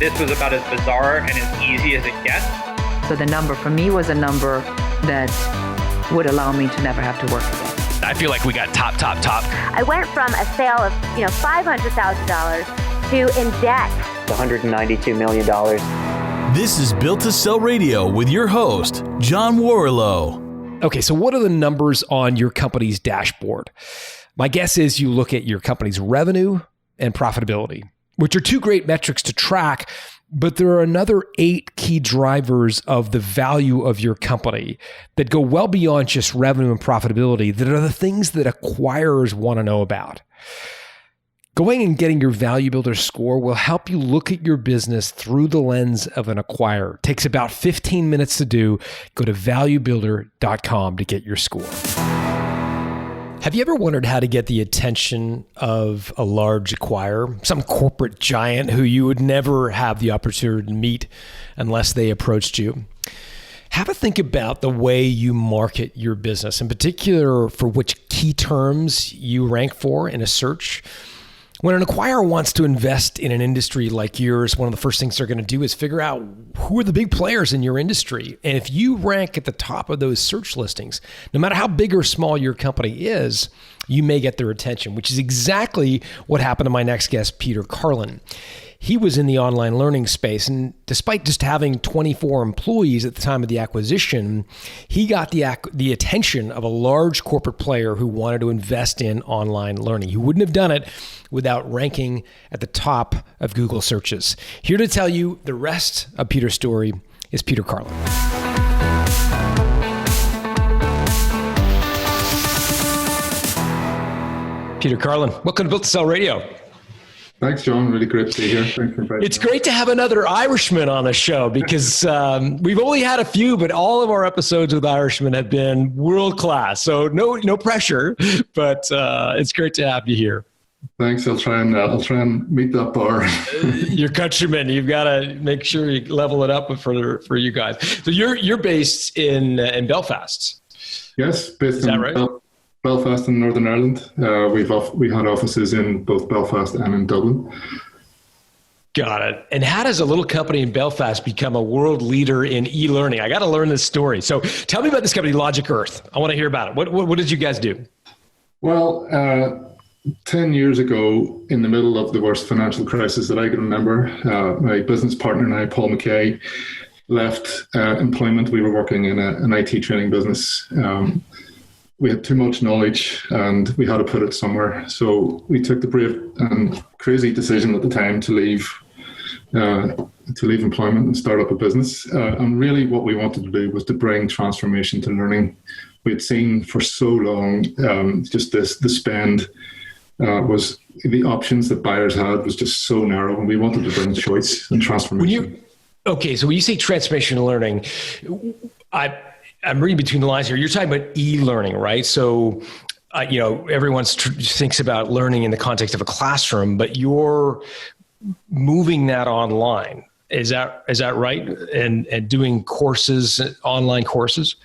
This was about as bizarre and as easy as it gets. So the number for me was a number that would allow me to never have to work again. I feel like we got top. I went from a sale of, $500,000 to in debt. $192 million. This is Built to Sell Radio with your host, John Warrilow. Okay, so what are the numbers on your company's dashboard? My guess is you look at your company's revenue and profitability, which are two great metrics to track, but there are another 8 key drivers of the value of your company that go well beyond just revenue and profitability, that are the things that acquirers want to know about. Going and getting your Value Builder score will help you look at your business through the lens of an acquirer. It takes about 15 minutes to do. Go to valuebuilder.com to get your score. Have you ever wondered how to get the attention of a large acquirer, some corporate giant who you would never have the opportunity to meet unless they approached you? Have a think about the way you market your business, in particular for which key terms you rank for in a search. When an acquirer wants to invest in an industry like yours, one of the first things they're going to do is figure out who are the big players in your industry. And if you rank at the top of those search listings, no matter how big or small your company is, you may get their attention, which is exactly what happened to my next guest, Peter Carlin. He was in the online learning space, and despite just having 24 employees at the time of the acquisition, he got the attention of a large corporate player who wanted to invest in online learning. He wouldn't have done it without ranking at the top of Google searches. Here to tell you the rest of Peter's story is Peter Carlin. Peter Carlin, welcome to Built to Sell Radio. Thanks, John. Really great to be here. Thanks for inviting me. It's great to have another Irishman on the show because we've only had a few, but all of our episodes with Irishmen have been world class. So no pressure, but it's great to have you here. Thanks. I'll try and meet that bar. Your countrymen, you've got to make sure you level it up for you guys. So you're based in Belfast. Yes, based Is in that right? Belfast in Northern Ireland. We had offices in both Belfast and in Dublin. Got it. And how does a little company in Belfast become a world leader in e-learning? I got to learn this story. So tell me about this company, Logicearth. I want to hear about it. What did you guys do? Well, 10 years ago, in the middle of the worst financial crisis that I can remember, my business partner and I, Paul McKay, left employment. We were working in an IT training business. We had too much knowledge and we had to put it somewhere. So we took the brave and crazy decision at the time to leave employment and start up a business. And really what we wanted to do was to bring transformation to learning. We had seen for so long just the spend was the options that buyers had was just so narrow, and we wanted to bring choice and transformation. So when you say transformational learning, I'm reading between the lines here. You're talking about e-learning, right? So, everyone thinks about learning in the context of a classroom, but you're moving that online. Is that right? And doing courses, online courses?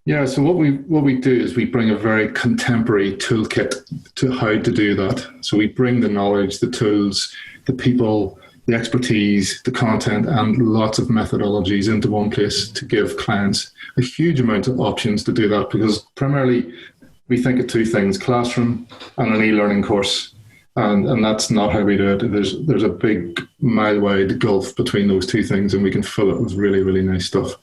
Yeah. So what we do is we bring a very contemporary toolkit to how to do that. So we bring the knowledge, the tools, the people, the expertise, the content, and lots of methodologies into one place to give clients a huge amount of options to do that, because primarily we think of two things: classroom and an e-learning course. And that's not how we do it. There's a big mile-wide gulf between those two things, and we can fill it with really, really nice stuff.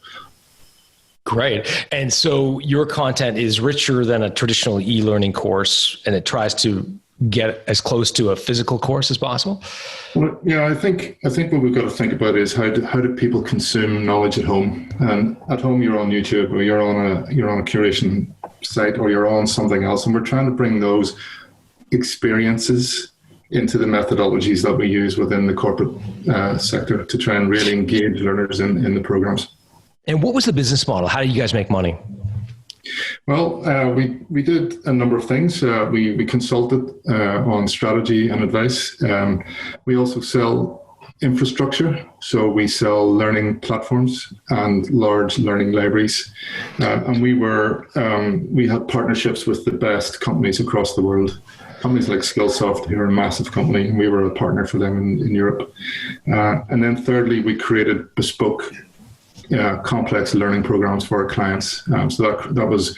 Great. And so your content is richer than a traditional e-learning course, and it tries to get as close to a physical course as possible? Well, yeah, I think what we've got to think about is how do people consume knowledge at home? And at home, you're on YouTube, or you're on a curation site, or you're on something else, and we're trying to bring those experiences into the methodologies that we use within the corporate sector to try and really engage learners in the programs. And what was the business model? How do you guys make money? Well, we did a number of things. We consulted on strategy and advice. We also sell infrastructure. So we sell learning platforms and large learning libraries. And we had partnerships with the best companies across the world. Companies like Skillsoft, who are a massive company, and we were a partner for them in Europe. And then thirdly, we created bespoke, complex learning programs for our clients. So that was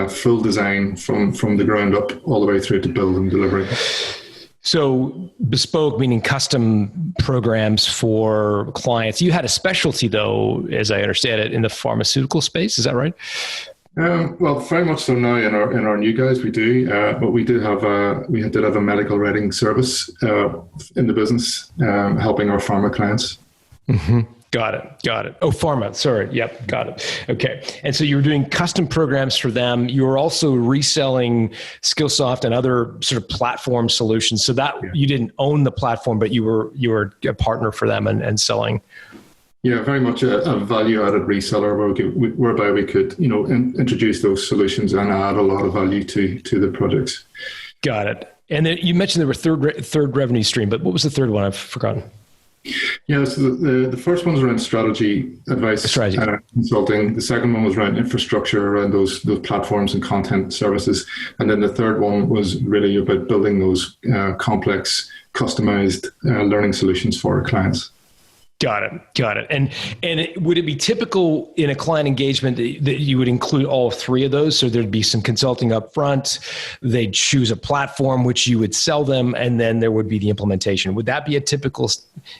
full design from the ground up all the way through to build and delivery. So bespoke, meaning custom programs for clients. You had a specialty, though, as I understand it, in the pharmaceutical space. Is that right? Well, very much so now in our new guys we do, but we did have a medical writing service in the business, helping our pharma clients. Mm-hmm. Got it. Oh, pharma. Sorry. Yep. Got it. Okay. And so you were doing custom programs for them. You were also reselling Skillsoft and other sort of platform solutions. So that you didn't own the platform, but you were a partner for them and selling. Yeah, very much a value-added reseller whereby we could, introduce those solutions and add a lot of value to the projects. Got it. And then you mentioned there were third revenue stream, but what was the third one? I've forgotten. Yeah, so the first one was around strategy advice, consulting. The second one was around infrastructure, around those platforms and content services. And then the third one was really about building those complex, customized learning solutions for our clients. Got it. And would it be typical in a client engagement that you would include all three of those? So there'd be some consulting up front, they'd choose a platform which you would sell them, and then there would be the implementation. Would that be a typical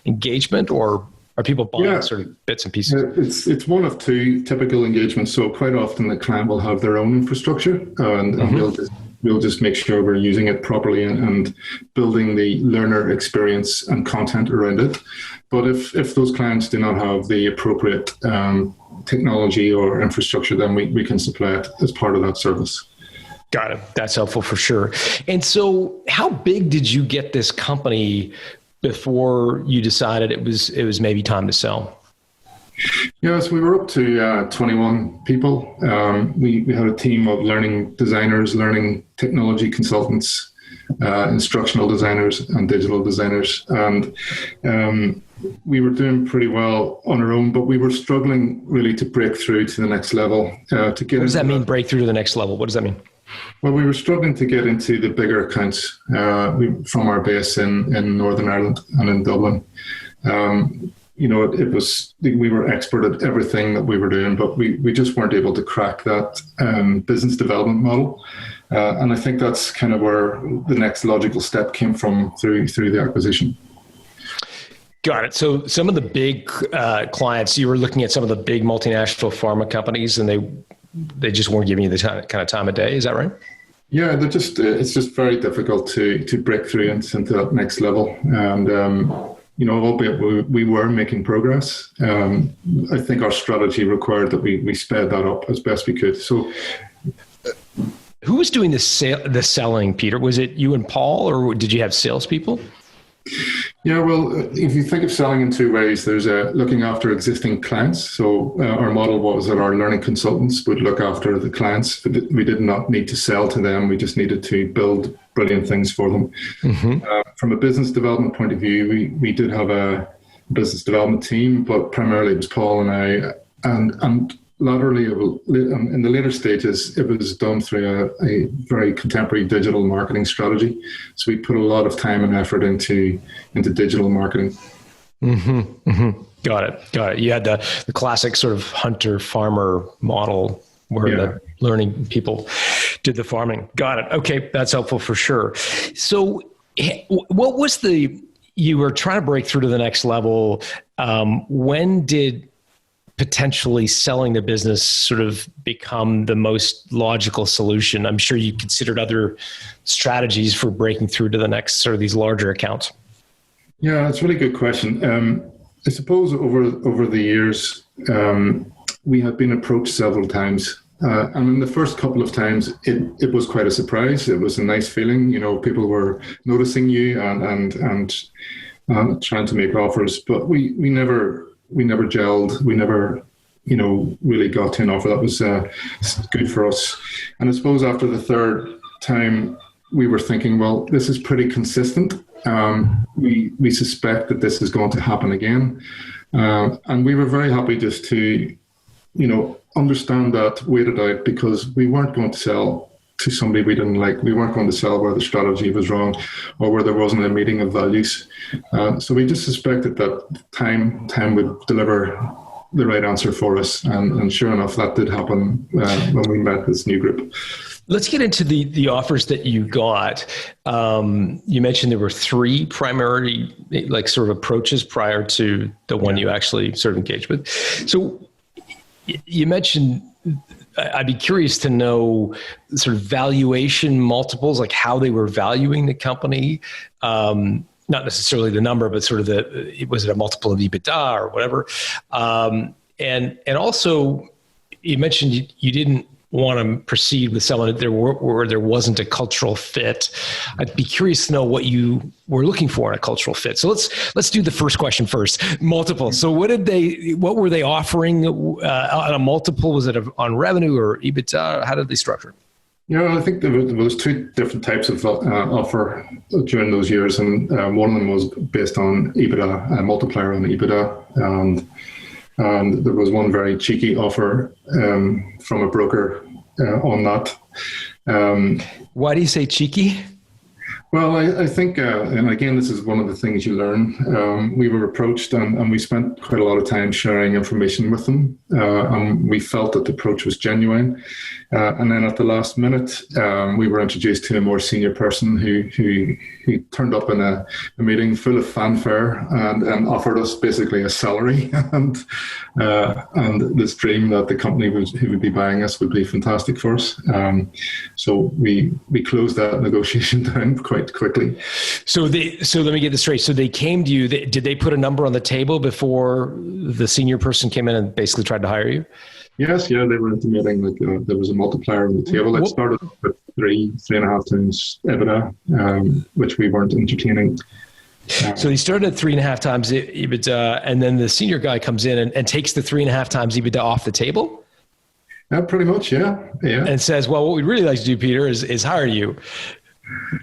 engagement, or are people buying sort of bits and pieces? It's one of two typical engagements. So quite often the client will have their own infrastructure, and we'll just make sure we're using it properly and building the learner experience and content around it. But if those clients do not have the appropriate technology or infrastructure, then we can supply it as part of that service. Got it. That's helpful for sure. And so how big did you get this company before you decided it was maybe time to sell? Yes, we were up to 21 people. We had a team of learning designers, learning technology consultants, instructional designers and digital designers. And we were doing pretty well on our own, but we were struggling really to break through to the next level. What does that mean, break through to the next level? What does that mean? Well, we were struggling to get into the bigger accounts from our base in Northern Ireland and in Dublin. It was, we were expert at everything that we were doing, but we just weren't able to crack that business development model. And I think that's kind of where the next logical step came from through the acquisition. Got it. So some of the big clients, you were looking at some of the big multinational pharma companies, and they just weren't giving you the kind of time of day. Is that right? Yeah, it's just very difficult to break through into that next level. And albeit we were making progress, I think our strategy required that we sped that up as best we could. So, who was doing the selling, Peter? Was it you and Paul, or did you have salespeople? Yeah, well, if you think of selling in two ways, there's looking after existing clients. So our model was that our learning consultants would look after the clients. We did not need to sell to them. We just needed to build brilliant things for them. Mm-hmm. From a business development point of view, we did have a business development team, but primarily it was Paul and I. And laterally, in the later stages, it was done through a very contemporary digital marketing strategy. So we put a lot of time and effort into digital marketing. Mm-hmm, mm-hmm. Got it. You had the classic sort of hunter-farmer model where the learning people did the farming. Got it. Okay, that's helpful for sure. So what was you were trying to break through to the next level. When did potentially selling the business sort of become the most logical solution? I'm sure you considered other strategies for breaking through to the next sort of these larger accounts. Yeah, that's a really good question. I suppose over the years, we have been approached several times. And in the first couple of times, it was quite a surprise. It was a nice feeling. People were noticing you and trying to make offers, but we never gelled. We never, really got to an offer that was good for us. And I suppose after the third time, we were thinking, well, this is pretty consistent. We suspect that this is going to happen again. And we were very happy just to, understand that, wait it out, because we weren't going to sell to somebody we didn't like. We weren't going to sell where the strategy was wrong or where there wasn't a meeting of values. So we just suspected that time would deliver the right answer for us. And sure enough, that did happen when we met this new group. Let's get into the offers that you got. You mentioned there were 3 primary sort of approaches prior to the one you actually sort of engaged with. So you mentioned, I'd be curious to know sort of valuation multiples, like how they were valuing the company. Not necessarily the number, but sort of was it a multiple of EBITDA or whatever? And also you mentioned you didn't want to proceed with someone where there wasn't a cultural fit. I'd be curious to know what you were looking for in a cultural fit. So let's do the first question first. Multiple. So what were they offering on a multiple? Was it on revenue or EBITDA? How did they structure it? I think there was 2 different types of offer during those years, and one of them was based on EBITDA, a multiplier on EBITDA, and there was one very cheeky offer from a broker on that. Why do you say cheeky? Well, I think, and again, this is one of the things you learn. We were approached and we spent quite a lot of time sharing information with them. And we felt that the approach was genuine. And then at the last minute, we were introduced to a more senior person who turned up in a meeting full of fanfare and offered us basically a salary and this dream that the company who would be buying us would be fantastic for us. So we closed that negotiation down quite quickly. So let me get this straight. So they came to you. Did they put a number on the table before the senior person came in and basically tried to hire you? Yes, they were intimating there was a multiplier on the table. It started with 3.5 times EBITDA, which we weren't entertaining. So he started at 3.5 times EBITDA, and then the senior guy comes in and takes the 3.5 times EBITDA off the table? Pretty much, yeah. And says, well, what we'd really like to do, Peter, is hire you.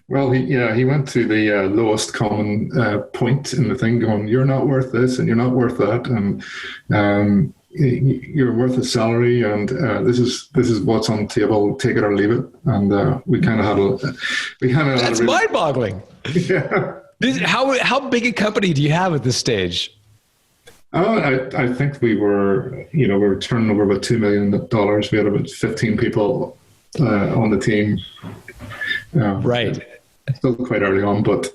Well, he went to the lowest common point in the thing, going, you're not worth this and you're not worth that. And you're worth a salary, and this is what's on the table. Take it or leave it. And we kind of had That's mind-boggling. Yeah. How big a company do you have at this stage? I think we were turning over about $2 million. We had about 15 people on the team. Right. Still quite early on, but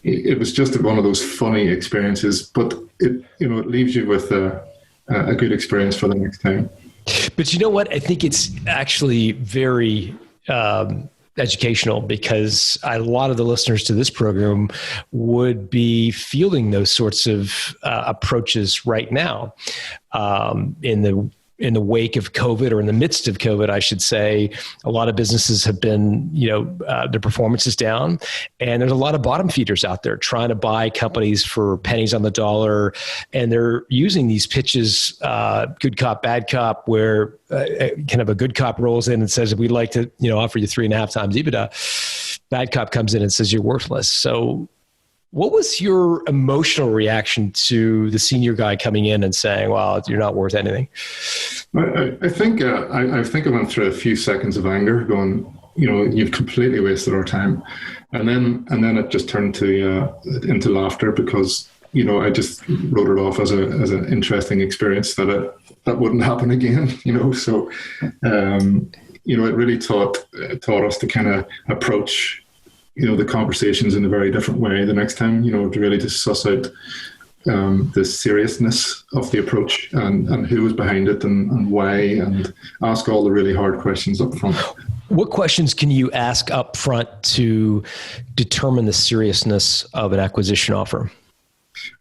it was just one of those funny experiences. But it leaves you with a good experience for the next time. But you know what? I think it's actually very educational, because a lot of the listeners to this program would be fielding those sorts of approaches right now in the wake of COVID, or in the midst of COVID, I should say. A lot of businesses have been, their performance is down, and there's a lot of bottom feeders out there trying to buy companies for pennies on the dollar. And they're using these pitches, good cop, bad cop, where kind of a good cop rolls in and says, we'd like to, offer you 3.5 times EBITDA. Bad cop comes in and says, you're worthless. So what was your emotional reaction to the senior guy coming in and saying, well, you're not worth anything? I think I went through a few seconds of anger, going, you've completely wasted our time. And then it just turned into laughter, because, I just wrote it off as an interesting experience that wouldn't happen again, So, it really taught us to kind of approach the conversations in a very different way the next time, to really just suss out the seriousness of the approach and who was behind it and why, and ask all the really hard questions up front. What questions can you ask up front to determine the seriousness of an acquisition offer?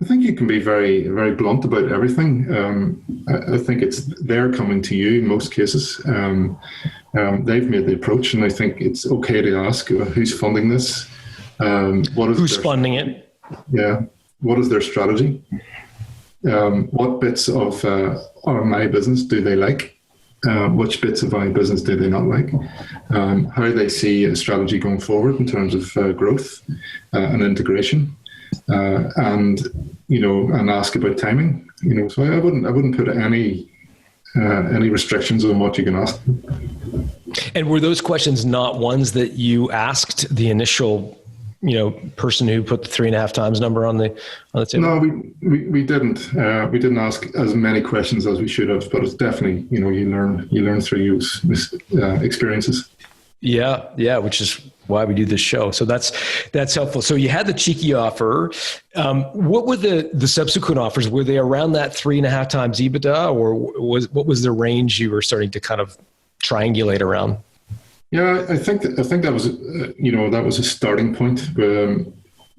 I think you can be very, very blunt about everything. I think they're coming to you in most cases. They've made the approach, and I think it's okay to ask who's funding this. Who's funding it? Yeah. What is their strategy? What bits of my business do they like? which bits of my business do they not like, how they see a strategy going forward in terms of growth and integration, and ask about timing. So I wouldn't put any restrictions on what you can ask. And were those questions not ones that you asked the initial, person who put the 3.5 times number on the table? No, we didn't. We didn't ask as many questions as we should have, but it's definitely, you learn through those experiences. Yeah, which is why we do this show. So that's helpful. So you had the cheeky offer. What were the subsequent offers? Were they around that 3.5 times EBITDA, or what was the range you were starting to kind of triangulate around? Yeah, I think that was that was a starting point. There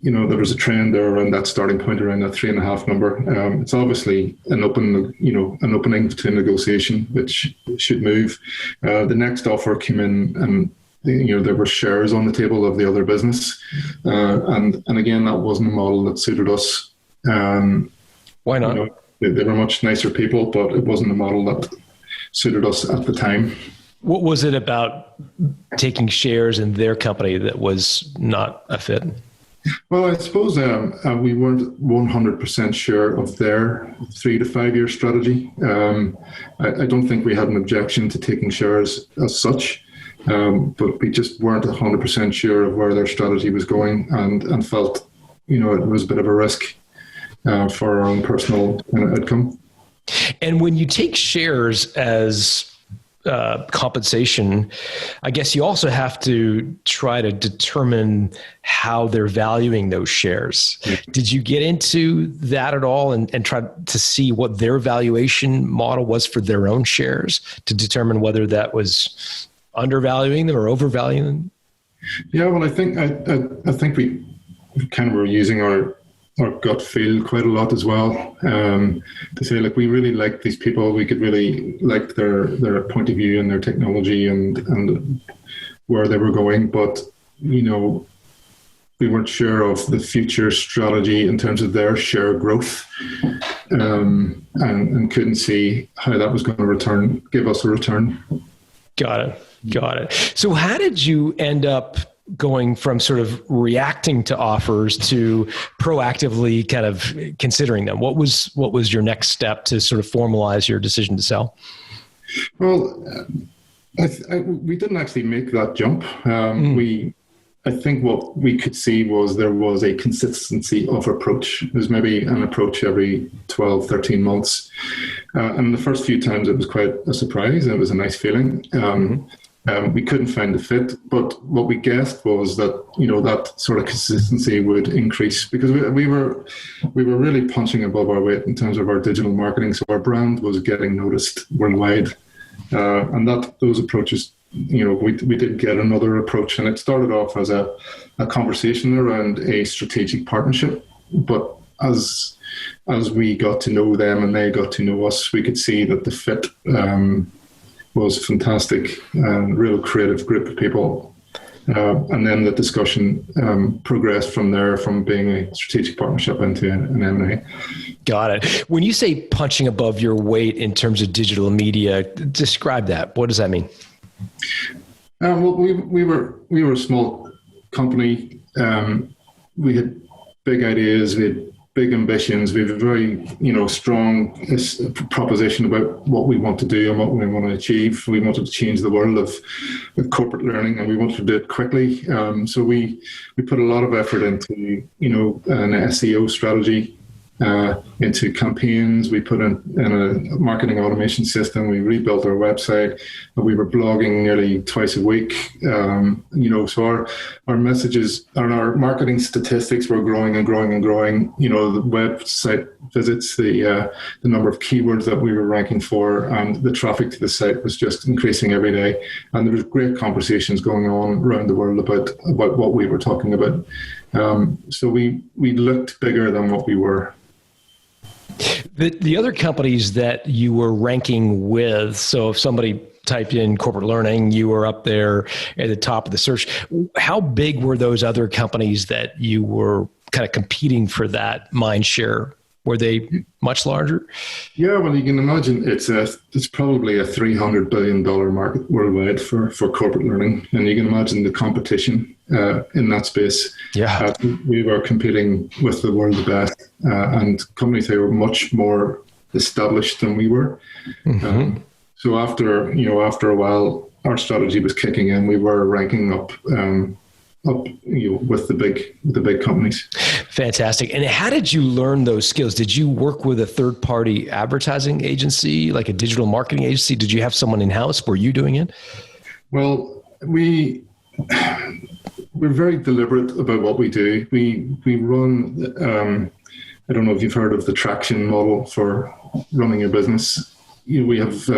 was a trend there around that starting point, around that 3.5 number. It's obviously an opening to negotiation, which should move. The next offer came in, and there were shares on the table of the other business, and again, that wasn't a model that suited us. Why not? They were much nicer people, but it wasn't a model that suited us at the time. What was it about taking shares in their company that was not a fit? Well, I suppose we weren't 100% sure of their 3 to 5 year strategy. I don't think we had an objection to taking shares as such, but we just weren't 100% sure of where their strategy was going, and felt, it was a bit of a risk for our own personal outcome. And when you take shares as compensation, I guess you also have to try to determine how they're valuing those shares. Did you get into that at all and try to see what their valuation model was for their own shares to determine whether that was undervaluing them or overvaluing them? Yeah, well, I think we kind of were using our gut feel quite a lot as well, to say, like, we really like these people. We could really like their point of view and their technology and where they were going, but we weren't sure of the future strategy in terms of their share growth, and couldn't see how that was going to give us a return. Got it. So how did you end up going from sort of reacting to offers to proactively kind of considering them? What was your next step to sort of formalize your decision to sell? Well, we didn't actually make that jump. I think what we could see was there was a consistency of approach. There's maybe an approach every 12, 13 months. And the first few times it was quite a surprise. It was a nice feeling. We couldn't find the fit, but what we guessed was that, that sort of consistency would increase, because we were really punching above our weight in terms of our digital marketing. So our brand was getting noticed worldwide. And those approaches, we did get another approach, and it started off as a conversation around a strategic partnership. But as we got to know them and they got to know us, we could see that the fit was fantastic, real creative group of people. And then the discussion progressed from there, from being a strategic partnership into an M&A. Got it. When you say punching above your weight in terms of digital media, describe that. What does that mean? Well, we were a small company. We had big ideas. We had big ambitions. We have a very, strong proposition about what we want to do and what we want to achieve. We wanted to change the world of corporate learning, and we wanted to do it quickly. So we put a lot of effort into, an SEO strategy, into campaigns. We put in a marketing automation system. We rebuilt our website. We were blogging nearly twice a week. So our messages and our marketing statistics were growing and growing and growing. The website visits, the number of keywords that we were ranking for, and the traffic to the site was just increasing every day. And there was great conversations going on around the world about what we were talking about. So we looked bigger than what we were. The other companies that you were ranking with, so if somebody typed in corporate learning, you were up there at the top of the search. How big were those other companies that you were kind of competing for that mind share Were they much larger? Yeah, well, you can imagine it's probably a $300 billion market worldwide for corporate learning. And you can imagine the competition in that space. Yeah. We were competing with the world's best and companies who were much more established than we were. Mm-hmm. So after a while, our strategy was kicking in. We were ranking up with the big companies. Fantastic. And how did you learn those skills? Did you work with a third-party advertising agency, like a digital marketing agency? Did you have someone in-house? Were you doing it? Well, we're very deliberate about what we do. We run, I don't know if you've heard of the traction model for running a business. We have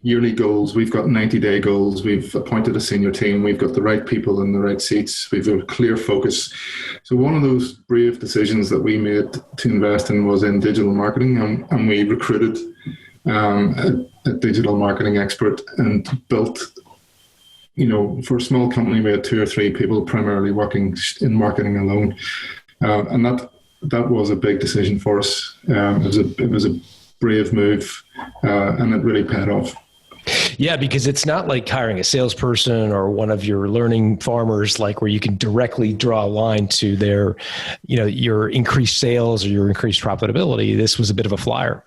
yearly goals. We've got 90-day goals. We've appointed a senior team. We've got the right people in the right seats. We've a clear focus. So one of those brave decisions that we made to invest in was in digital marketing, and we recruited a digital marketing expert and built, for a small company, we had 2 or 3 people primarily working in marketing alone. And that was a big decision for us. It was a brave move, and it really paid off. Yeah, because it's not like hiring a salesperson or one of your learning farmers, like where you can directly draw a line to their, your increased sales or your increased profitability. This was a bit of a flyer.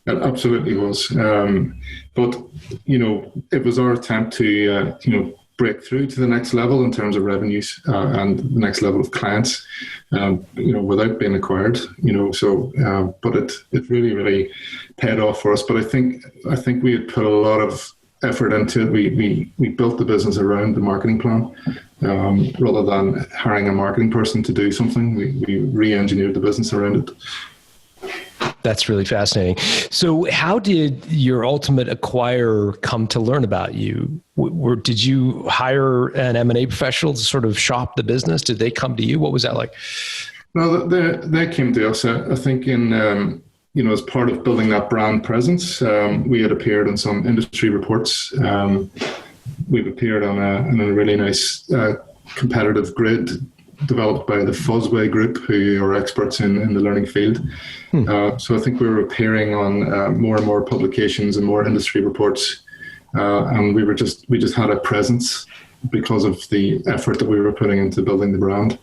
It absolutely was. But, it was our attempt to, break through to the next level in terms of revenues and the next level of clients, without being acquired, but it really, really paid off for us. But I think we had put a lot of effort into it. We built the business around the marketing plan, rather than hiring a marketing person to do something. We re-engineered the business around it. That's really fascinating. So how did your ultimate acquirer come to learn about you? Did you hire an M&A professional to sort of shop the business? Did they come to you? What was that like? No, they came to us. I think in, as part of building that brand presence, we had appeared in some industry reports. We've appeared on a really nice competitive grid developed by the Fuzzway Group, who are experts in the learning field. So I think we were appearing on more and more publications and more industry reports, and we just had a presence because of the effort that we were putting into building the brand.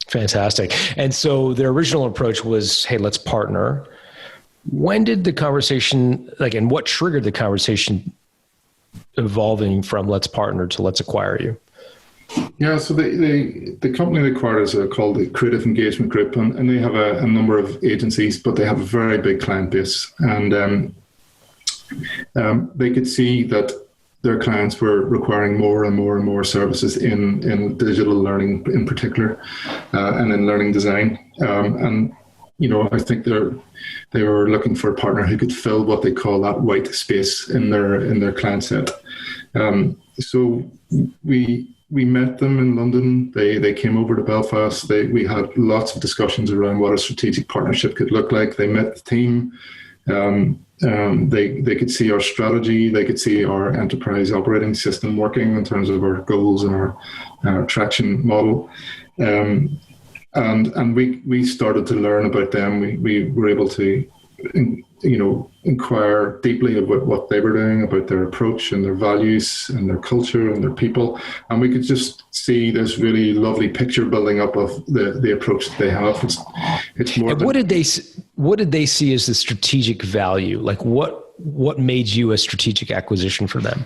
Fantastic. And so their original approach was, hey, let's partner. When did the conversation, and what triggered the conversation evolving from let's partner to let's acquire you? Yeah, so the company they acquired is called the Creative Engagement Group, and they have a number of agencies, but they have a very big client base. And they could see that their clients were requiring more and more and more services in digital learning in particular, and in learning design. And, I think they were looking for a partner who could fill what they call that white space in their client set. So we met them in London. They came over to Belfast. We had lots of discussions around what a strategic partnership could look like. They met the team. They could see our strategy. They could see our enterprise operating system working in terms of our goals and our traction model. And we started to learn about them. We were able to, inquire deeply about what they were doing, about their approach and their values and their culture and their people. And we could just see this really lovely picture building up of the approach that they have. It's more. And what did they see as the strategic value? Like what made you a strategic acquisition for them?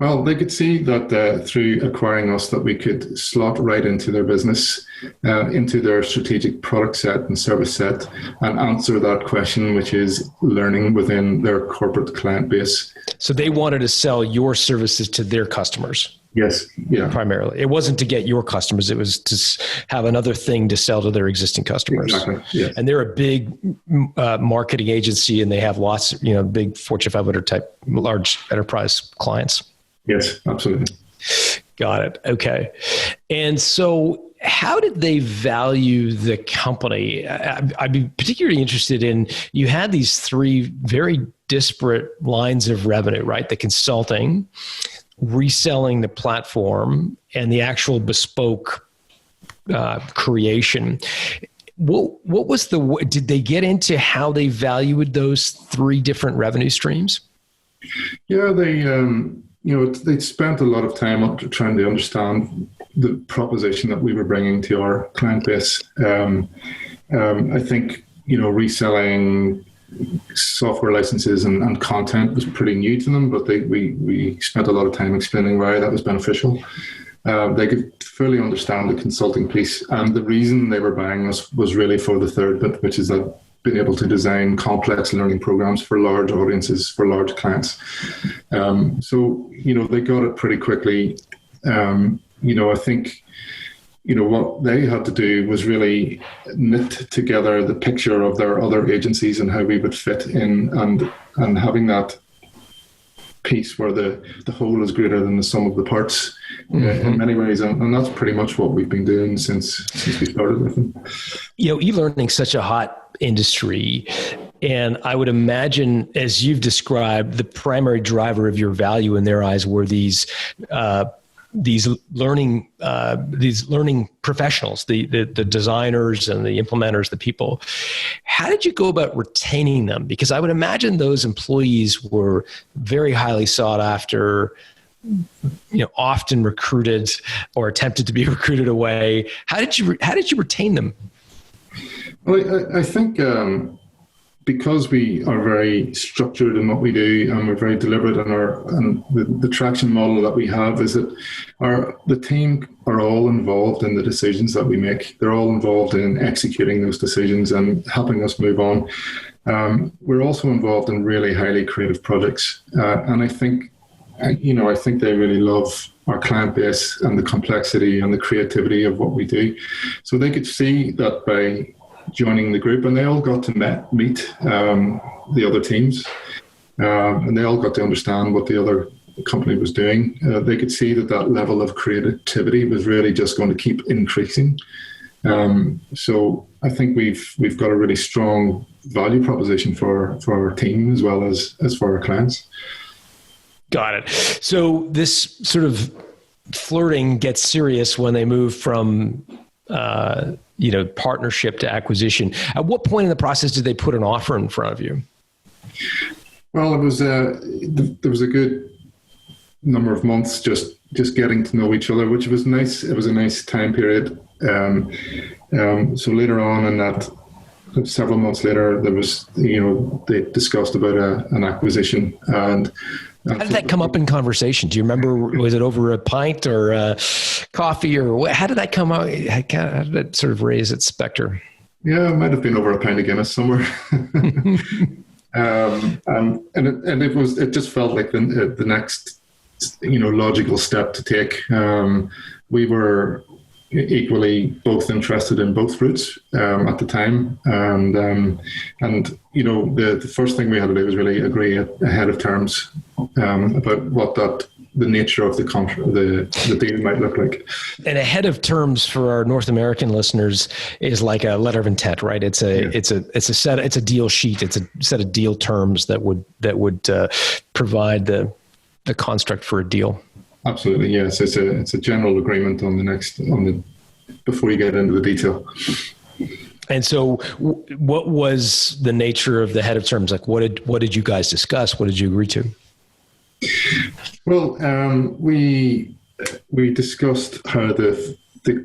Well, they could see that through acquiring us that we could slot right into their business, into their strategic product set and service set, and answer that question, which is learning within their corporate client base. So they wanted to sell your services to their customers. Yes. Yeah. Primarily. It wasn't to get your customers. It was to have another thing to sell to their existing customers. Exactly. Yes. And they're a big marketing agency, and they have lots, big Fortune 500 type large enterprise clients. Yes, absolutely. Got it. Okay. And so how did they value the company? I'd be particularly interested in, you had these 3 very disparate lines of revenue, right? The consulting, reselling the platform, and the actual bespoke creation. what was did they get into how they valued those 3 different revenue streams? Yeah, they spent a lot of time trying to understand the proposition that we were bringing to our client base. I think, reselling software licenses and content was pretty new to them, but we spent a lot of time explaining why that was beneficial. They could fully understand the consulting piece, and the reason they were buying us was really for the third bit, which is that being able to design complex learning programs for large audiences, for large clients. So they got it pretty quickly. I think what they had to do was really knit together the picture of their other agencies and how we would fit in, and having that piece where the whole is greater than the sum of the parts in many ways. And that's pretty much what we've been doing since we started with them. E-learning is such a hot industry. And I would imagine, as you've described, the primary driver of your value in their eyes were these learning professionals, the designers and the implementers, the people. How did you go about retaining them? Because I would imagine those employees were very highly sought after, often recruited or attempted to be recruited away. How did you retain them? Well, I think because we are very structured in what we do, and we're very deliberate in the traction model that we have is that the team are all involved in the decisions that we make. They're all involved in executing those decisions and helping us move on. We're also involved in really highly creative projects, and I think they really love our client base and the complexity and the creativity of what we do. So they could see that by joining the group, and they all got to meet the other teams, and they all got to understand what the other company was doing. They could see that level of creativity was really just going to keep increasing. So I think we've got a really strong value proposition for our team as well as for our clients. Got it. So this sort of flirting gets serious when they move from partnership to acquisition. At what point in the process did they put an offer in front of you? Well, it was there was a good number of months just getting to know each other, which was nice. It was a nice time period. So later on in that, several months later, there was they discussed about an acquisition. And how did that come up in conversation? Do you remember? Was it over a pint or coffee, or how did that come out? How did that sort of raise its specter? Yeah, it might have been over a pint of Guinness somewhere. It just felt like the next logical step to take. We were equally both interested in both routes at the time, and the first thing we had to do was really agree ahead of terms about what the nature of the deal might look like. And ahead of terms for our North American listeners is like a letter of intent, right? It's a deal sheet. It's a set of deal terms that would provide the construct for a deal. Absolutely, yes. It's a general agreement before you get into the detail. And so, what was the nature of the head of terms? Like, what did you guys discuss? What did you agree to? Well, we discussed how the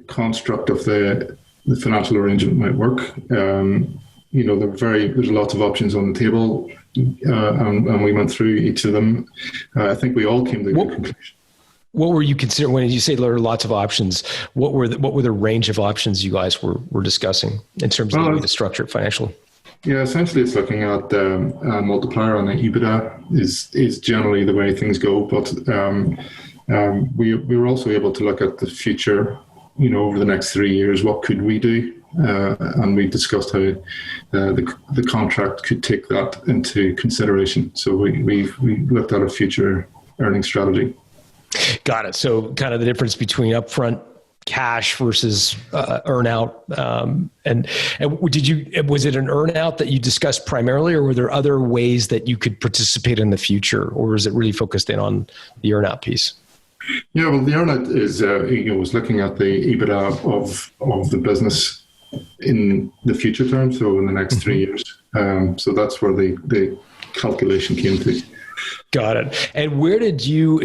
construct of the financial arrangement might work. There's lots of options on the table, and we went through each of them. I think we all came to a good conclusion. What were you considering when you say there are lots of options? What were the range of options you guys were discussing in terms of the way to structure it financially? Yeah, essentially it's looking at a multiplier on the EBITDA is generally the way things go. But we were also able to look at the future, over the next 3 years, what could we do? And we discussed how the contract could take that into consideration. So we looked at a future earning strategy. Got it. So kind of the difference between upfront cash versus earnout. And was it an earnout that you discussed primarily, or were there other ways that you could participate in the future, or was it really focused in on the earnout piece? Yeah, well, the earnout is was looking at the EBITDA of the business in the future term, so in the next 3 years. So that's where the calculation came to. Got it. And where did you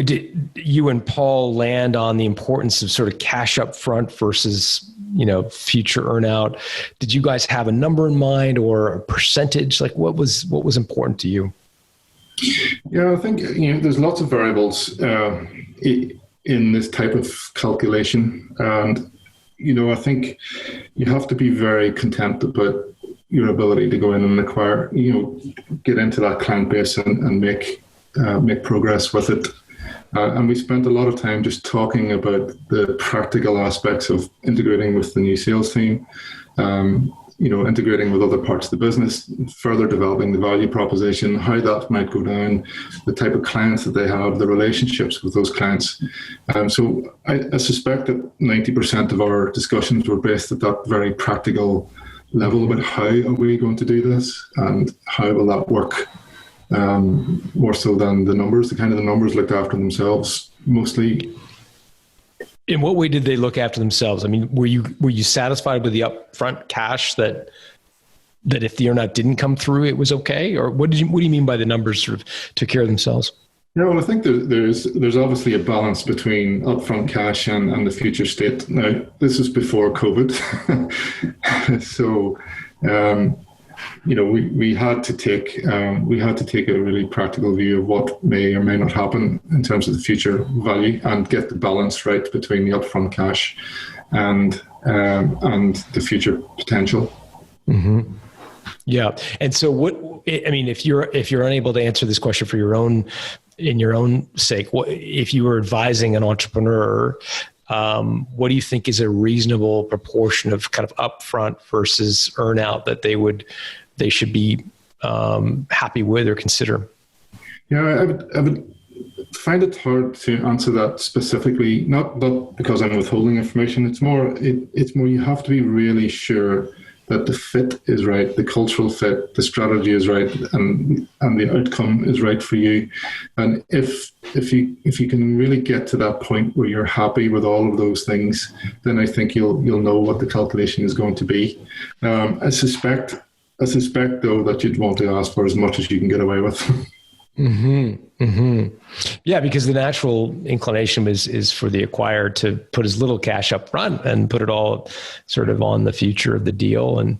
and Paul land on the importance of sort of cash up front versus, future earnout? Did you guys have a number in mind or a percentage? Like what was important to you? Yeah, I think, there's lots of variables in this type of calculation. And, I think you have to be very content about your ability to go in and acquire, get into that client base and make progress with it. And we spent a lot of time just talking about the practical aspects of integrating with the new sales team, integrating with other parts of the business, further developing the value proposition, how that might go down, the type of clients that they have, the relationships with those clients. So I suspect that 90% of our discussions were based at that very practical level about how are we going to do this and how will that work, more so than the numbers. The numbers looked after themselves mostly. In what way did they look after themselves? I mean, were you satisfied with the upfront cash that if the earnout didn't come through, it was okay? Or what do you mean by the numbers sort of took care of themselves? Yeah, well, I think there's obviously a balance between upfront cash and the future state. Now, this is before COVID, so we had to take a really practical view of what may or may not happen in terms of the future value and get the balance right between the upfront cash and the future potential. Mm-hmm. Yeah, and so if you're unable to answer this question for your own sake, if you were advising an entrepreneur, what do you think is a reasonable proportion of kind of upfront versus earnout that they should be happy with or consider? Yeah, I would find it hard to answer that specifically, not because I'm withholding information. It's more you have to be really sure that the fit is right, the cultural fit, the strategy is right, and the outcome is right for you. And if you can really get to that point where you're happy with all of those things, then I think you'll know what the calculation is going to be. I suspect though that you'd want to ask for as much as you can get away with. Mm-hmm. Mm-hmm. Yeah, because the natural inclination is for the acquirer to put as little cash up front and put it all sort of on the future of the deal. And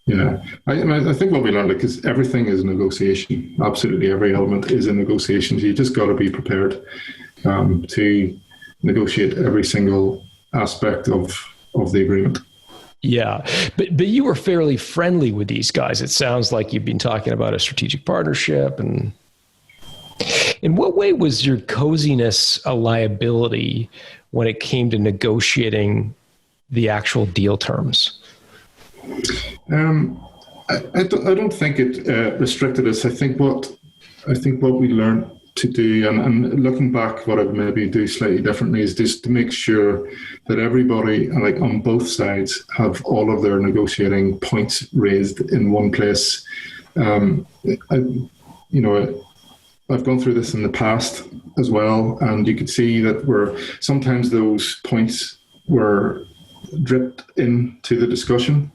yeah, I think what we learned, because everything is a negotiation. Absolutely every element is a negotiation. So you just got to be prepared to negotiate every single aspect of the agreement. Yeah, but you were fairly friendly with these guys. It sounds like you've been talking about a strategic partnership. And in what way was your coziness a liability when it came to negotiating the actual deal terms? I don't think it restricted us. I think what we learned to do, and looking back, what I'd maybe do slightly differently is just to make sure that everybody, like on both sides, have all of their negotiating points raised in one place. I've gone through this in the past as well, and you could see that sometimes those points were dripped into the discussion.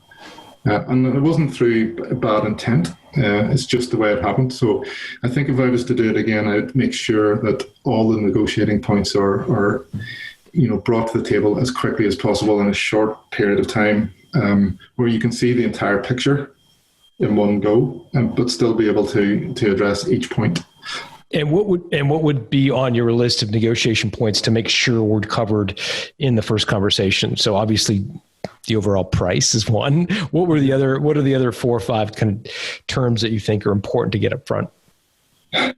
And it wasn't through bad intent. It's just the way it happened. So I think if I was to do it again, I'd make sure that all the negotiating points are brought to the table as quickly as possible in a short period of time, where you can see the entire picture in one go, but still be able to address each point. And what would be on your list of negotiation points to make sure we're covered in the first conversation? So obviously, the overall price is one. What are the other 4 or 5 kind of terms that you think are important to get up front?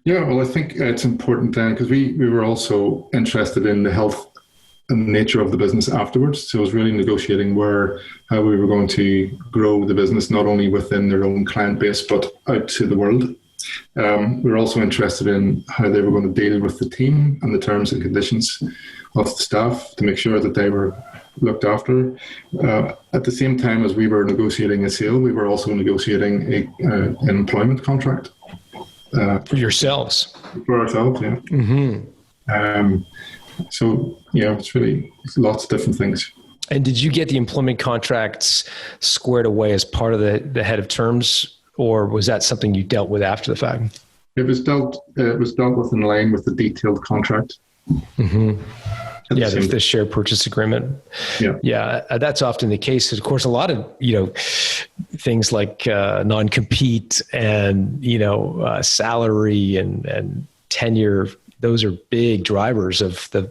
Yeah, well, I think it's important then because we were also interested in the health and nature of the business afterwards. So it was really negotiating how we were going to grow the business, not only within their own client base, but out to the world. We were also interested in how they were going to deal with the team and the terms and conditions of the staff to make sure that they were looked after. At the same time as we were negotiating a sale, we were also negotiating an employment contract. For yourselves? For ourselves, yeah. Mm-hmm. So, yeah, it's lots of different things. And did you get the employment contracts squared away as part of the head of terms, or was that something you dealt with after the fact? It was dealt with in line with the detailed contract. Mm-hmm. Yeah, the share purchase agreement. Yeah, that's often the case. Of course, a lot of things like non-compete and salary and tenure. Those are big drivers of the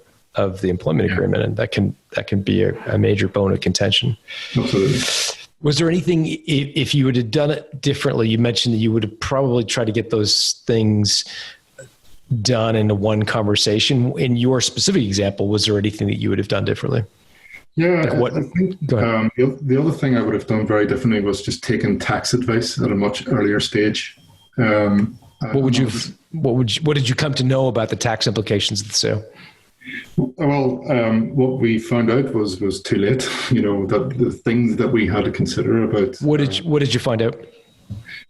employment agreement, and that can be a major bone of contention. Absolutely. Was there anything, if you would have done it differently? You mentioned that you would have probably tried to get those things done into one conversation. In your specific example, was there anything that you would have done differently? Yeah, I think the other thing I would have done very differently was just taking tax advice at a much earlier stage. What did you come to know about the tax implications of the sale? Well, what we found out was too late. That the things that we had to consider about. What did you find out?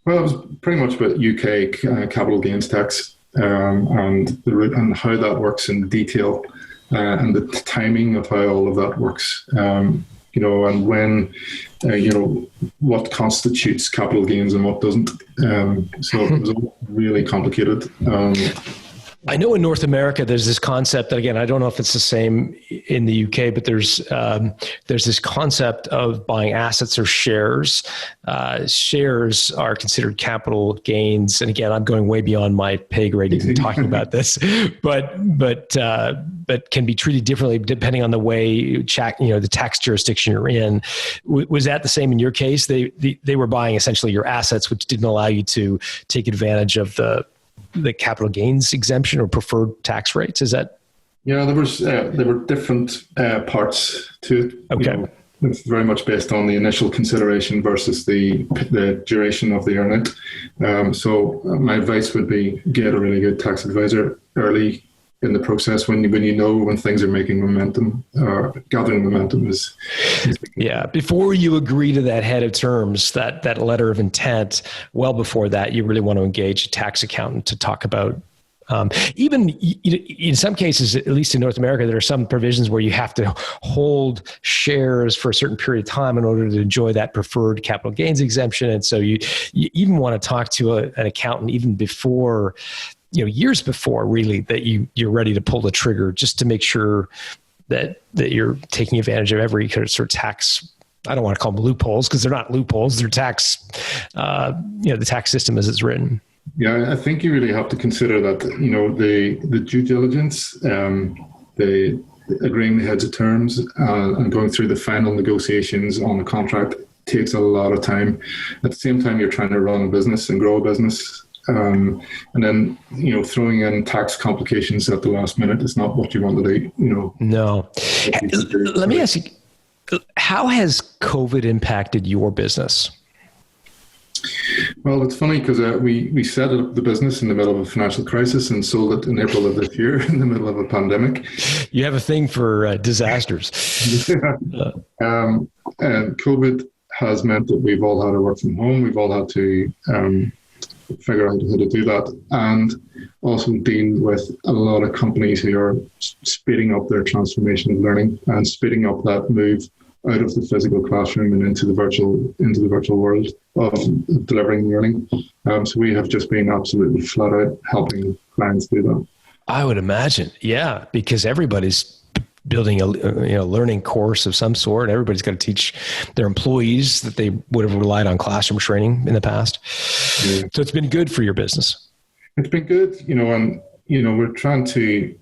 Well, it was pretty much about UK capital gains tax. And the route and how that works in detail, and the timing of how all of that works, and when, what constitutes capital gains and what doesn't. So it was all really complicated. I know in North America, there's this concept that, again, I don't know if it's the same in the UK, but there's this concept of buying assets or shares. Shares are considered capital gains. And again, I'm going way beyond my pay grade even talking about this, but can be treated differently depending on the way, the tax jurisdiction you're in. Was that the same in your case? They were buying essentially your assets, which didn't allow you to take advantage of the capital gains exemption or preferred tax rates? Is that? Yeah, there were different parts to it. Okay. It's very much based on the initial consideration versus the duration of the earn-out. So my advice would be get a really good tax advisor early in the process when when things are making momentum or gathering momentum is yeah. Before you agree to that head of terms, that letter of intent, well before that, you really want to engage a tax accountant to talk about. Even in some cases, at least in North America, there are some provisions where you have to hold shares for a certain period of time in order to enjoy that preferred capital gains exemption. And so you even want to talk to an accountant even before, years before really that you're ready to pull the trigger, just to make sure that you're taking advantage of every sort of tax. I don't want to call them loopholes because they're not loopholes. They're tax, the tax system as it's written. Yeah, I think you really have to consider that, the due diligence, the agreeing the heads of terms and going through the final negotiations on the contract takes a lot of time. At the same time, you're trying to run a business and grow a business. And then, throwing in tax complications at the last minute is not what you want to do, No. Let me ask you, how has COVID impacted your business? Well, it's funny because we set up the business in the middle of a financial crisis and sold it in April of this year in the middle of a pandemic. You have a thing for disasters. Yeah. And COVID has meant that we've all had to work from home. We've all had to figure out how to do that, and also deal with a lot of companies who are speeding up their transformation of learning and speeding up that move out of the physical classroom and into the virtual world of delivering learning. So we have just been absolutely flat out helping clients do that. I would imagine, yeah, because everybody's building a learning course of some sort. Everybody's got to teach their employees that they would have relied on classroom training in the past. Yeah. So it's been good for your business. It's been good, and we're trying to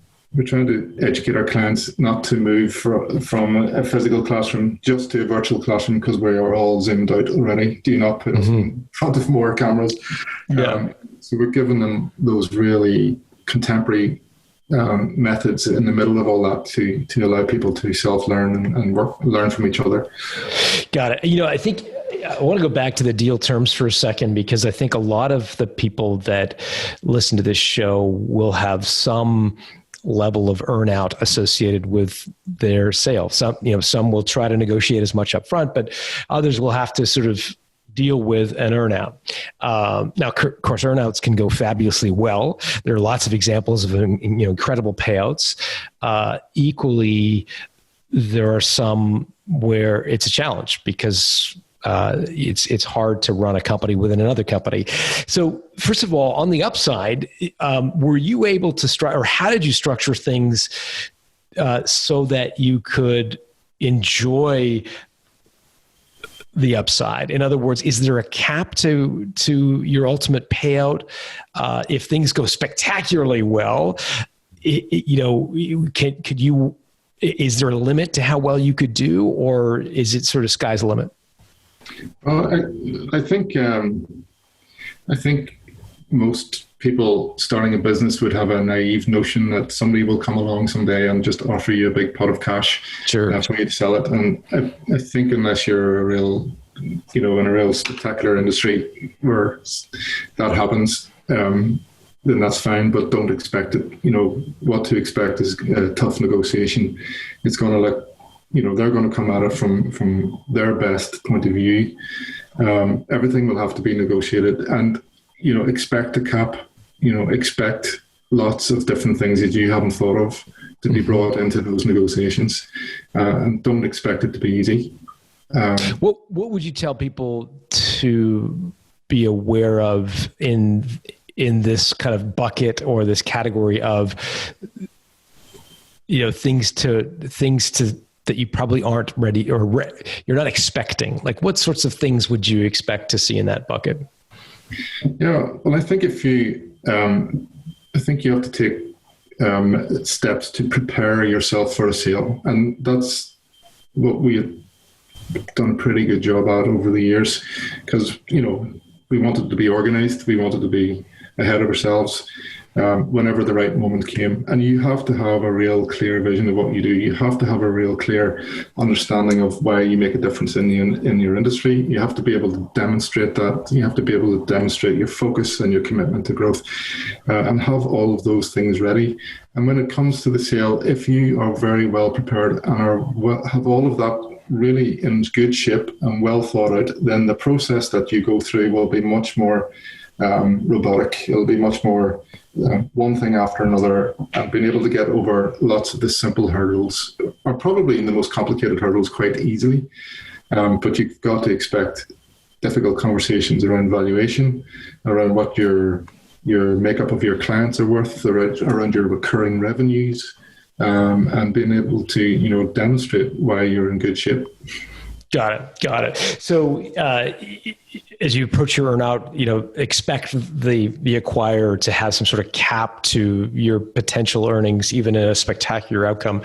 educate our clients not to move from a physical classroom just to a virtual classroom because we are all zoomed out already. Do not put us in front of more cameras. Yeah. So we're giving them those really contemporary methods in the middle of all that to allow people to self-learn and learn from each other. Got it. I think I want to go back to the deal terms for a second, because I think a lot of the people that listen to this show will have some level of earnout associated with their sale. Some will try to negotiate as much up front, but others will have to sort of deal with an earnout. Now, of course, earnouts can go fabulously well. There are lots of examples of incredible payouts. Equally, there are some where it's a challenge because it's hard to run a company within another company. So first of all, on the upside, were you able to or how did you structure things so that you could enjoy the upside? In other words, is there a cap to your ultimate payout? If things go spectacularly well, is there a limit to how well you could do, or is it sort of sky's the limit? I think most people starting a business would have a naive notion that somebody will come along someday and just offer you a big pot of cash for you to sell it. And I think unless you're in a real spectacular industry where that happens, then that's fine, but don't expect it. What to expect is a tough negotiation. It's going to look, they're going to come at it from their best point of view. Everything will have to be negotiated, and, expect a cap, expect lots of different things that you haven't thought of to be brought into those negotiations, and don't expect it to be easy. What would you tell people to be aware of in this kind of bucket or this category of, things that you probably aren't ready or you're not expecting? Like, what sorts of things would you expect to see in that bucket? Yeah, well, I think you have to take steps to prepare yourself for a sale, and that's what we have done a pretty good job at over the years, because we wanted to be organized, we wanted to be ahead of ourselves whenever the right moment came. And you have to have a real clear vision of what you do. You have to have a real clear understanding of why you make a difference in your industry. You have to be able to demonstrate that. You have to be able to demonstrate your focus and your commitment to growth, and have all of those things ready. And when it comes to the sale, if you are very well prepared and have all of that really in good shape and well thought out, then the process that you go through will be much more robotic. It'll be much more one thing after another, and being able to get over lots of the simple hurdles, or probably the most complicated hurdles, quite easily. But you've got to expect difficult conversations around valuation, around what your makeup of your clients are worth, around your recurring revenues, and being able to demonstrate why you're in good shape. Got it. So as you approach your earnout, expect the acquirer to have some sort of cap to your potential earnings, even in a spectacular outcome.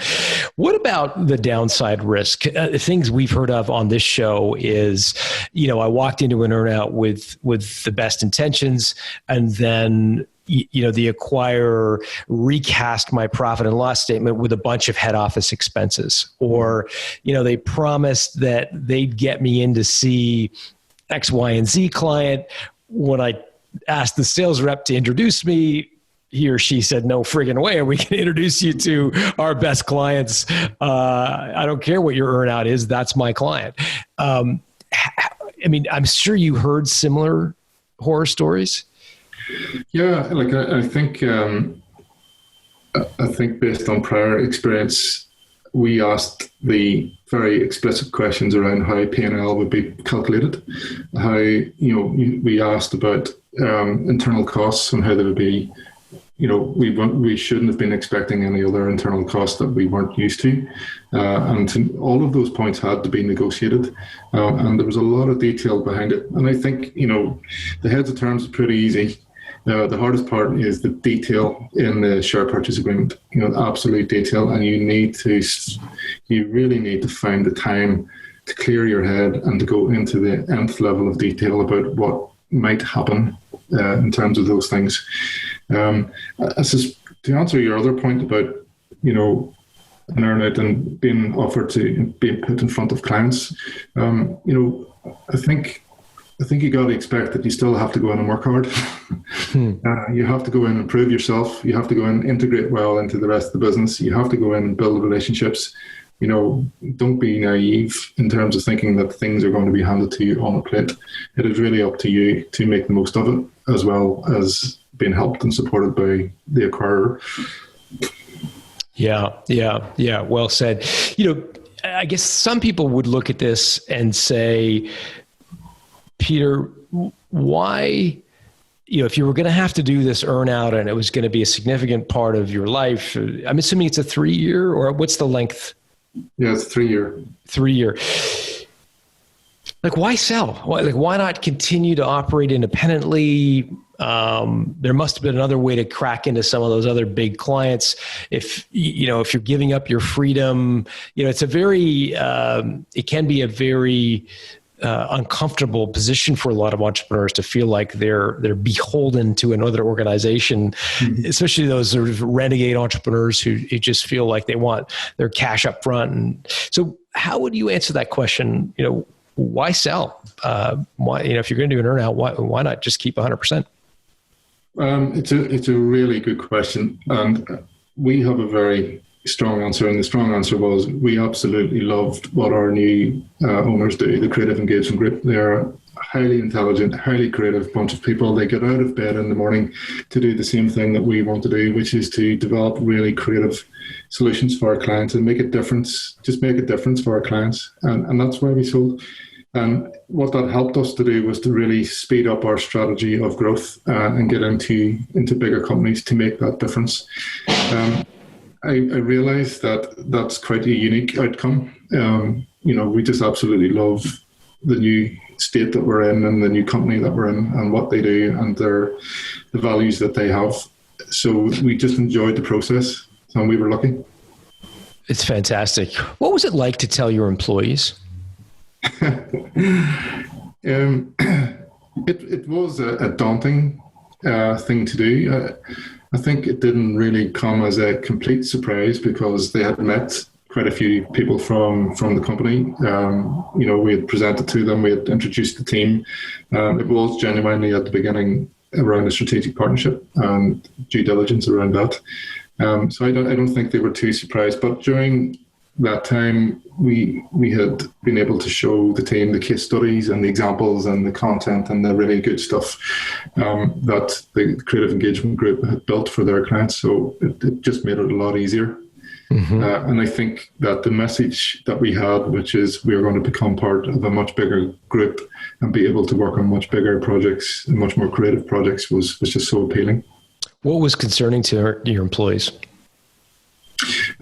What about the downside risk? Things we've heard of on this show is, I walked into an earnout with the best intentions, and then the acquirer recast my profit and loss statement with a bunch of head office expenses, or, they promised that they'd get me in to see X, Y, and Z client. When I asked the sales rep to introduce me, he or she said, "No friggin' way are we going to introduce you to our best clients. I don't care what your earnout is. That's my client." I'm sure you heard similar horror stories. Yeah, I think based on prior experience, we asked the very explicit questions around how P&L would be calculated. How we asked about internal costs and how they would be. We shouldn't have been expecting any other internal costs that we weren't used to, and all of those points had to be negotiated, and there was a lot of detail behind it. And I think the heads of terms is pretty easy. The hardest part is the detail in the share purchase agreement, the absolute detail, and you really need to find the time to clear your head and to go into the nth level of detail about what might happen in terms of those things. To answer your other point about, an earnout and being offered to being put in front of clients, I think you got to expect that you still have to go in and work hard. You have to go in and prove yourself. You have to go in and integrate well into the rest of the business. You have to go in and build relationships. Don't be naive in terms of thinking that things are going to be handed to you on a plate. It is really up to you to make the most of it, as well as being helped and supported by the acquirer. Yeah. Well said. I guess some people would look at this and say, Peter, why, if you were going to have to do this earn out and it was going to be a significant part of your life, I'm assuming it's a 3-year, or what's the length? Yeah, it's 3-year. 3-year. Like, why sell? Why not continue to operate independently? There must have been another way to crack into some of those other big clients. If you're giving up your freedom, it's it can be a very uncomfortable position for a lot of entrepreneurs to feel like they're beholden to another organization, especially those sort of renegade entrepreneurs who just feel like they want their cash up front. And so how would you answer that question? Why sell? Why, if you're going to do an earn out, why not just keep 100%? It's a really good question. And we have a very strong answer. And the strong answer was, we absolutely loved what our new owners do, the Creative Engagement Group. They're a highly intelligent, highly creative bunch of people. They get out of bed in the morning to do the same thing that we want to do, which is to develop really creative solutions for our clients and make a difference for our clients. And that's why we sold. And what that helped us to do was to really speed up our strategy of growth and get into bigger companies to make that difference. I realized that that's quite a unique outcome. We just absolutely love the new state that we're in and the new company that we're in and what they do and the values that they have. So we just enjoyed the process, and we were lucky. It's fantastic. What was it like to tell your employees? It was a daunting thing to do. I think it didn't really come as a complete surprise because they had met quite a few people from the company. We had presented to them, we had introduced the team. It was genuinely at the beginning around a strategic partnership and due diligence around that. So I don't think they were too surprised. But during that time, we had been able to show the team the case studies and the examples and the content and the really good stuff that the Creative Engagement Group had built for their clients. So it just made it a lot easier. And I think that the message that we had, which is we are going to become part of a much bigger group and be able to work on much bigger projects and much more creative projects, was just so appealing. What was concerning to your employees?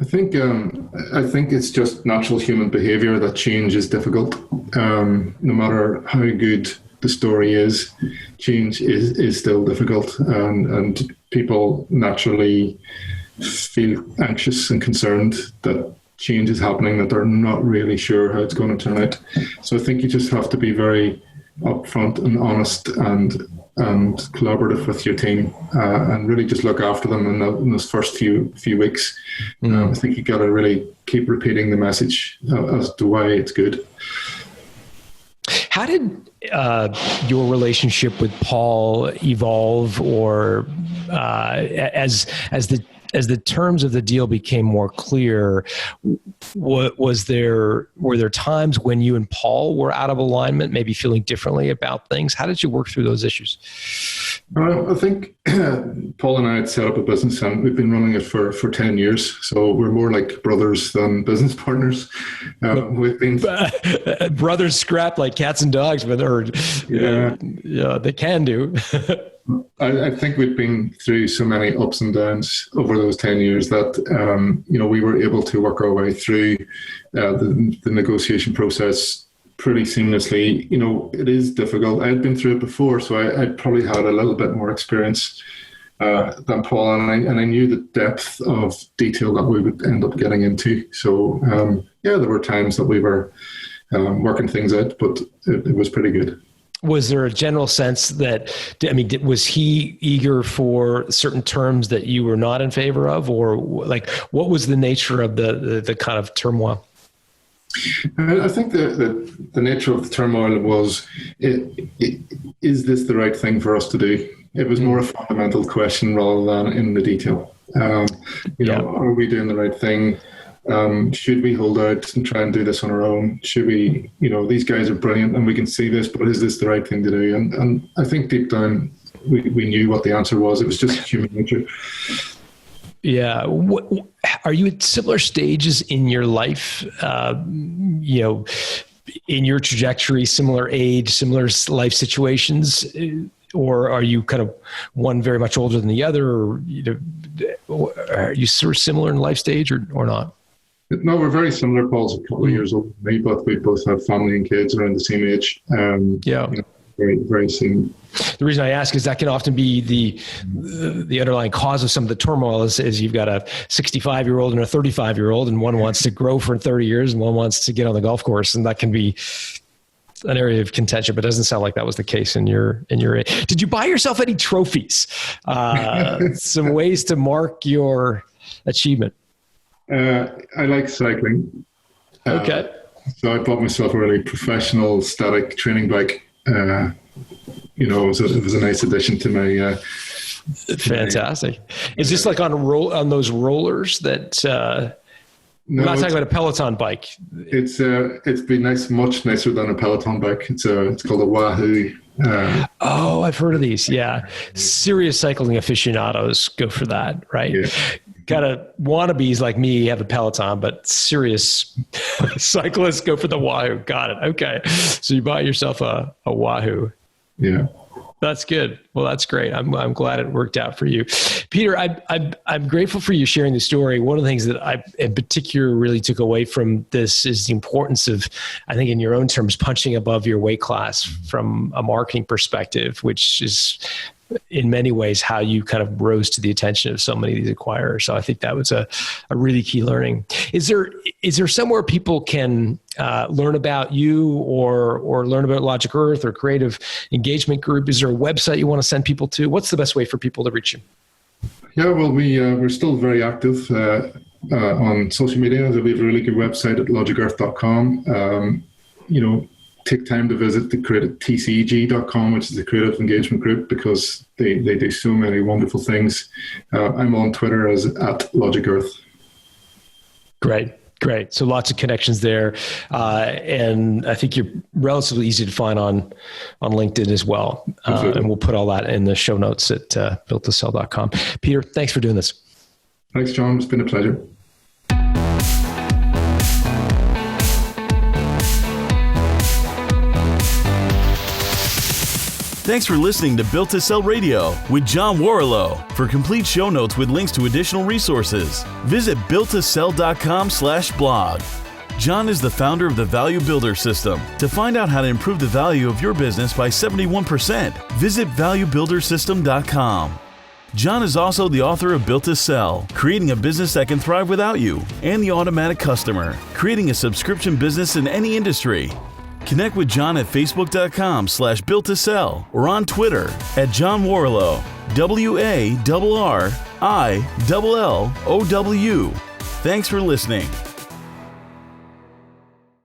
I think it's just natural human behavior that change is difficult. No matter how good the story is, change is still difficult, and people naturally feel anxious and concerned that change is happening, that they're not really sure how it's going to turn out. So I think you just have to be very upfront and honest and collaborative with your team and really just look after them in those first few weeks. I think you got to really keep repeating the message as to why it's good. How did your relationship with Paul evolve, or as the terms of the deal became more clear, were there times when you and Paul were out of alignment, maybe feeling differently about things? How did you work through those issues? I think Paul and I had set up a business, and we've been running it for 10 years. So we're more like brothers than business partners. We've been brothers scrap like cats and dogs, but they can do. I think we've been through so many ups and downs over those 10 years that, we were able to work our way through the negotiation process pretty seamlessly. It is difficult. I had been through it before, so I probably had a little bit more experience than Paul, and I knew the depth of detail that we would end up getting into. So, there were times that we were working things out, but it was pretty good. Was there a general sense that, was he eager for certain terms that you were not in favor of, or like what was the nature of the kind of turmoil? I think the nature of the turmoil was, is this the right thing for us to do? It was more a fundamental question rather than in the detail. Are we doing the right thing? Should we hold out and try and do this on our own? Should we, these guys are brilliant and we can see this, but is this the right thing to do? And I think deep down we knew what the answer was. It was just human nature. Yeah. Are you at similar stages in your life, in your trajectory, similar age, similar life situations? Or are you kind of one very much older than the other? Or, are you sort of similar in life stage or not? No, we're very similar. Paul's a couple of years older than me, but we both have family and kids around the same age. Very, very similar. The reason I ask is that can often be the underlying cause of some of the turmoil is you've got a 65-year-old and a 35-year-old, and one wants to grow for 30 years and one wants to get on the golf course. And that can be an area of contention, but it doesn't sound like that was the case in your age. Did you buy yourself any trophies? Some ways to mark your achievement? I like cycling. Okay. So I bought myself a really professional static training bike. It was a nice addition to my. Fantastic. Is this like on those rollers that? No, I'm not talking about a Peloton bike. It's been nice, much nicer than a Peloton bike. It's called a Wahoo. I've heard of these. Yeah, serious cycling aficionados go for that, right? Yeah. Kind of wannabes like me have a Peloton, but serious cyclists go for the Wahoo. Got it. Okay, so you bought yourself a Wahoo. Yeah. That's good. Well, that's great. I'm glad it worked out for you. Peter, I'm grateful for you sharing the story. One of the things that I in particular really took away from this is the importance of, I think in your own terms, punching above your weight class from a marketing perspective, which is in many ways how you kind of rose to the attention of so many of these acquirers. So I think that was a really key learning. Is there somewhere people can learn about you or learn about Logicearth or Creative Engagement Group? Is there a website you want to send people to? What's the best way for people to reach you? Yeah, well, we're still very active on social media. We have a really good website at logicearth.com. Take time to visit the TCEG.com, which is the Creative Engagement Group, because they do so many wonderful things. I'm on Twitter as @Logicearth. Great. So lots of connections there. And I think you're relatively easy to find on LinkedIn as well. And we'll put all that in the show notes at builttosell.com. Peter, thanks for doing this. Thanks, John. It's been a pleasure. Thanks for listening to Built to Sell Radio with John Warrillow. For complete show notes with links to additional resources, visit builttosell.com/blog. John is the founder of the Value Builder System. To find out how to improve the value of your business by 71%, visit valuebuildersystem.com. John is also the author of Built to Sell, Creating a Business That Can Thrive Without You, and The Automatic Customer, Creating a Subscription Business in Any Industry. Connect with John at facebook.com/builttosell or on Twitter at John Warrillow, WARRILLOW. Thanks for listening.